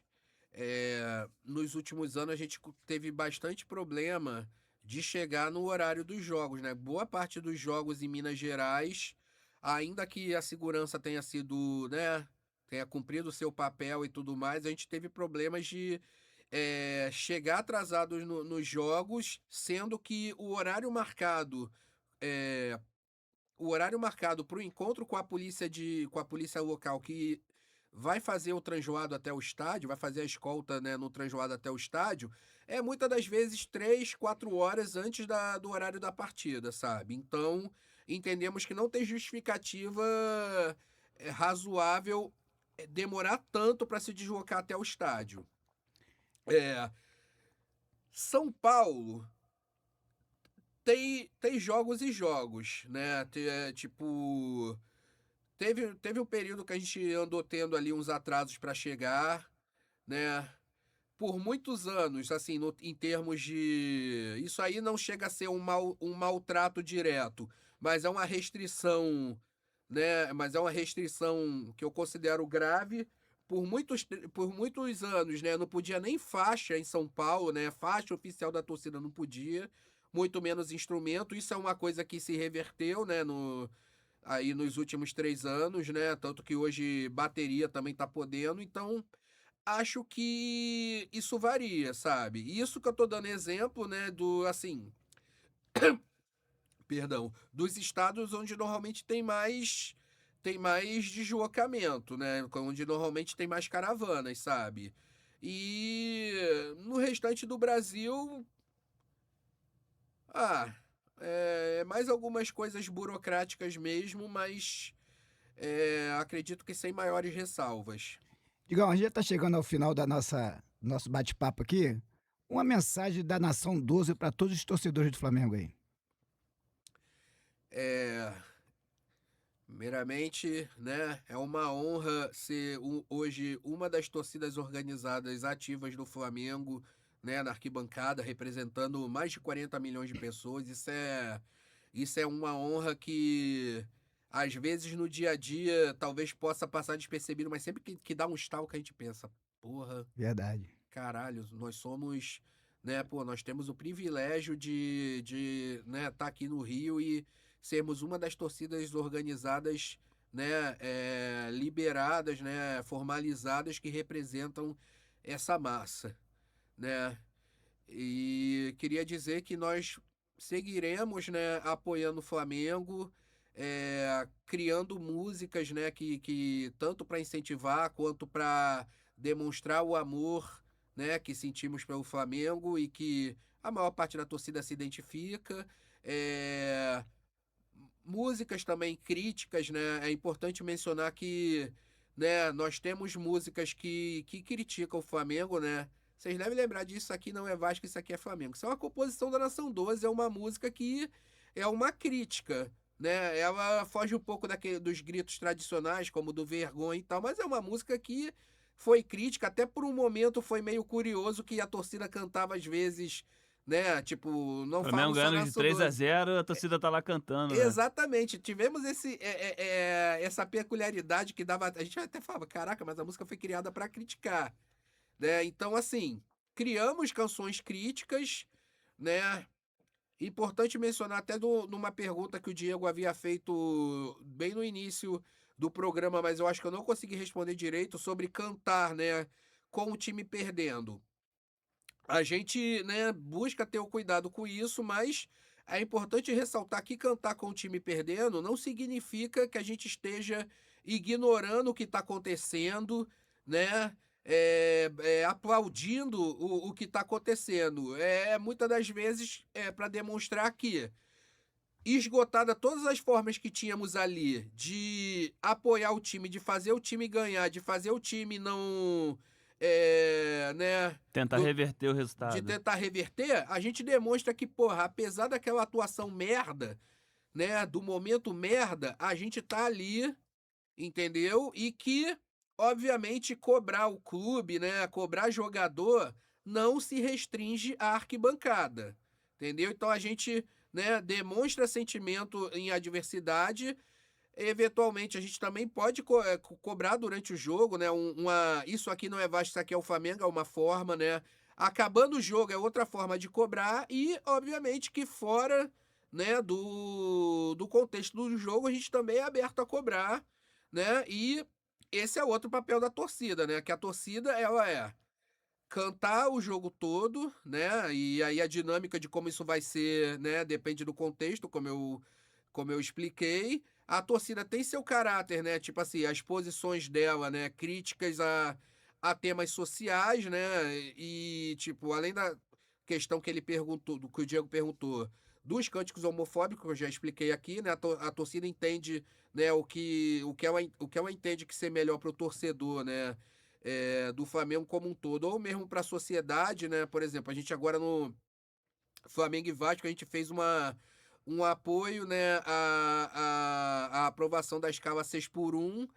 [SPEAKER 2] nos últimos anos a gente teve bastante problema de chegar no horário dos jogos, né? Boa parte dos jogos em Minas Gerais, ainda que a segurança tenha sido, né, tenha cumprido o seu papel e tudo mais, a gente teve problemas de chegar atrasados nos jogos, sendo que é, o horário marcado para o encontro com a polícia local que vai fazer o translado até o estádio, vai fazer a escolta, né, no translado até o estádio, é muitas das vezes 3, 4 horas antes do horário da partida, sabe? Então, entendemos que não tem justificativa razoável demorar tanto para se deslocar até o estádio. São Paulo tem jogos e jogos, né? Tipo, teve um período que a gente andou tendo ali uns atrasos para chegar, né? Por muitos anos, assim, em termos de. Isso aí não chega a ser um maltrato direto, mas é uma restrição, né? Mas é uma restrição que eu considero grave. Por muitos anos, né? Não podia nem faixa em São Paulo, né? Faixa oficial da torcida não podia, muito menos instrumento. Isso é uma coisa que se reverteu, né? Aí nos últimos 3 anos, né? Tanto que hoje bateria também tá podendo. Então, acho que isso varia, sabe? Isso que eu tô dando exemplo, né, assim, perdão, dos estados onde normalmente tem mais deslocamento, né? Onde normalmente tem mais caravanas, sabe? E no restante do Brasil, ah, mais algumas coisas burocráticas mesmo, mas acredito que sem maiores ressalvas.
[SPEAKER 1] Digão, a gente está chegando ao final da nosso bate-papo aqui. Uma mensagem da Nação 12 para todos os torcedores do Flamengo aí.
[SPEAKER 2] É, Primeiramente, né, é uma honra ser hoje uma das torcidas organizadas ativas do Flamengo, né, na arquibancada, representando mais de 40 milhões de pessoas. Isso é uma honra que, às vezes, no dia a dia, talvez possa passar despercebido, mas sempre que dá um estalo que a gente pensa, porra,
[SPEAKER 1] Verdade.
[SPEAKER 2] caralho, nós somos, né, pô, nós temos o privilégio de né, tá aqui no Rio e sermos uma das torcidas organizadas, né, liberadas, né, formalizadas que representam essa massa, né? E queria dizer que nós seguiremos, né, apoiando o Flamengo, criando músicas, né, que tanto para incentivar quanto para demonstrar o amor, né, que sentimos pelo Flamengo e que a maior parte da torcida se identifica. É, Músicas também críticas, né? É importante mencionar que, né, nós temos músicas que criticam o Flamengo, né? Vocês devem lembrar disso, isso aqui não é Vasco, isso aqui é Flamengo. Isso é uma composição da Nação 12, é uma música que é uma crítica, né? Ela foge um pouco dos gritos tradicionais, como do Vergonha e tal, mas é uma música que foi crítica, até por um momento foi meio curioso que a torcida cantava às vezes, né? Tipo, não
[SPEAKER 3] Flamengo
[SPEAKER 2] falo só
[SPEAKER 3] ganhando de
[SPEAKER 2] Nação
[SPEAKER 3] 3 a
[SPEAKER 2] 12.
[SPEAKER 3] 0, a torcida tá lá cantando, né?
[SPEAKER 2] Exatamente, tivemos essa peculiaridade que dava. A gente até falava, caraca, mas a música foi criada para criticar, né? Então, assim, criamos canções críticas, né? Importante mencionar até numa pergunta que o Diego havia feito bem no início do programa, mas eu acho que eu não consegui responder direito sobre cantar, né? Com o time perdendo. A gente, né, busca ter o cuidado com isso, mas é importante ressaltar que cantar com o time perdendo não significa que a gente esteja ignorando o que está acontecendo, né? Aplaudindo o que está acontecendo. Muitas das vezes para demonstrar que, esgotada todas as formas que tínhamos ali de apoiar o time, de fazer o time ganhar, de fazer o time não. Né,
[SPEAKER 3] Tentar reverter o
[SPEAKER 2] de
[SPEAKER 3] resultado.
[SPEAKER 2] tentar reverter, a gente demonstra que, porra, apesar daquela atuação merda, né, do momento merda, a gente tá ali, entendeu? E que, obviamente, cobrar o clube, né, cobrar jogador, não se restringe à arquibancada, entendeu? Então a gente, né, demonstra sentimento em adversidade. Eventualmente, a gente também pode cobrar durante o jogo, né? Isso aqui não é Vasco, isso aqui é o Flamengo, é uma forma, né? Acabando o jogo é outra forma de cobrar e, obviamente, que fora, né, do contexto do jogo, a gente também é aberto a cobrar, né? E esse é outro papel da torcida, né? Que a torcida, ela cantar o jogo todo, né? E aí a dinâmica de como isso vai ser, né? Depende do contexto, como eu expliquei. A torcida tem seu caráter, né? Tipo assim, as posições dela, né? Críticas a temas sociais, né? E, tipo, além da questão que ele perguntou, do que o Diego perguntou, dos cânticos homofóbicos, que eu já expliquei aqui, né? A torcida entende, né, o que ela entende que ser melhor para o torcedor, né? Do Flamengo como um todo, ou mesmo para a sociedade, né? Por exemplo, a gente agora no Flamengo e Vasco, a gente fez um apoio, né, à aprovação da escala 6x1,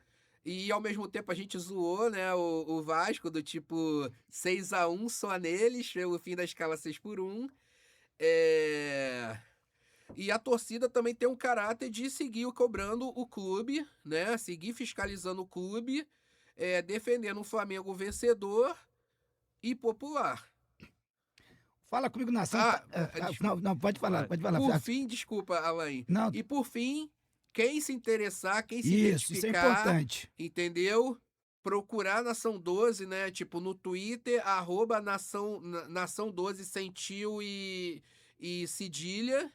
[SPEAKER 2] e ao mesmo tempo a gente zoou, né, o Vasco, do tipo 6x1 só neles, pelo fim da escala 6x1. E a torcida também tem um caráter de seguir cobrando o clube, né, seguir fiscalizando o clube, defendendo um Flamengo vencedor e popular.
[SPEAKER 1] Fala comigo, nação.
[SPEAKER 2] Desculpa.
[SPEAKER 1] Não, pode falar, pode falar.
[SPEAKER 2] Por fim, desculpa, Alain.
[SPEAKER 1] Não,
[SPEAKER 2] E por fim, quem se interessar, quem se
[SPEAKER 1] isso é
[SPEAKER 2] identificar,
[SPEAKER 1] importante.
[SPEAKER 2] entendeu? Procurar Nação 12, né? Tipo, no Twitter, Nação 12 sem tio e cedilha.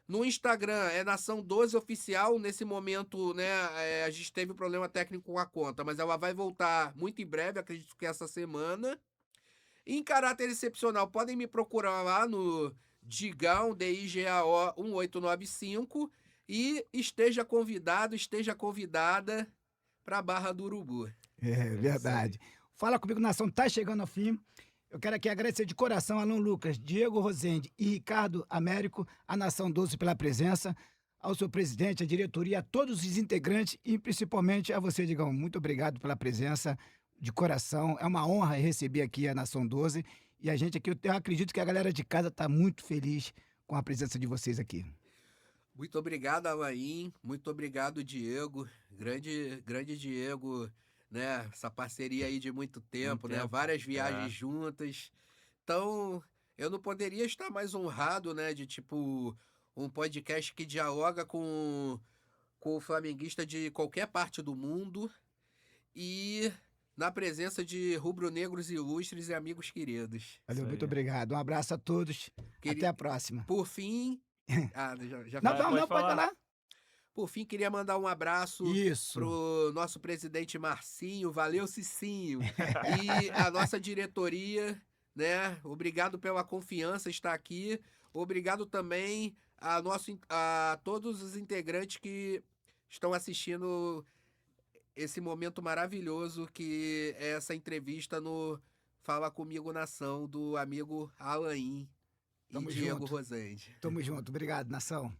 [SPEAKER 2] No Instagram é Nação 12 Oficial. Nesse momento, né, a gente teve um problema técnico com a conta, mas ela vai voltar muito em breve, acredito que essa semana. Em caráter excepcional, podem me procurar lá no Digão, DIGAO 1895, e esteja convidada para a Barra do Urubu.
[SPEAKER 1] É verdade. Fala comigo, nação. Tá chegando ao fim. Eu quero aqui agradecer de coração a Alan Lucas, Diego Rosende e Ricardo Américo, a Nação 12 pela presença, ao seu presidente, à diretoria, a todos os integrantes e principalmente a você, Digão. Muito obrigado pela presença de coração. É uma honra receber aqui a Nação 12 e a gente aqui, eu acredito que a galera de casa está muito feliz com a presença de vocês aqui.
[SPEAKER 2] Muito obrigado, Alain. Muito obrigado, Diego. Grande Diego, né? Essa parceria aí de muito tempo, né? Várias viagens juntas. Então, eu não poderia estar mais honrado, né? De tipo, um podcast que dialoga com o flamenguista de qualquer parte do mundo e na presença de rubro-negros ilustres e amigos queridos.
[SPEAKER 1] Valeu, muito obrigado. Um abraço a todos. Até a próxima.
[SPEAKER 2] Por fim... já
[SPEAKER 1] não, pode falar.
[SPEAKER 2] Por fim, queria mandar um abraço pro nosso presidente Marcinho. Valeu, Cicinho. E a nossa diretoria, né? Obrigado pela confiança estar aqui. Obrigado também a todos os integrantes que estão assistindo esse momento maravilhoso que é essa entrevista no Fala Comigo Nação, do amigo Alain e Diego Rosende.
[SPEAKER 1] Tamo junto. Obrigado, nação.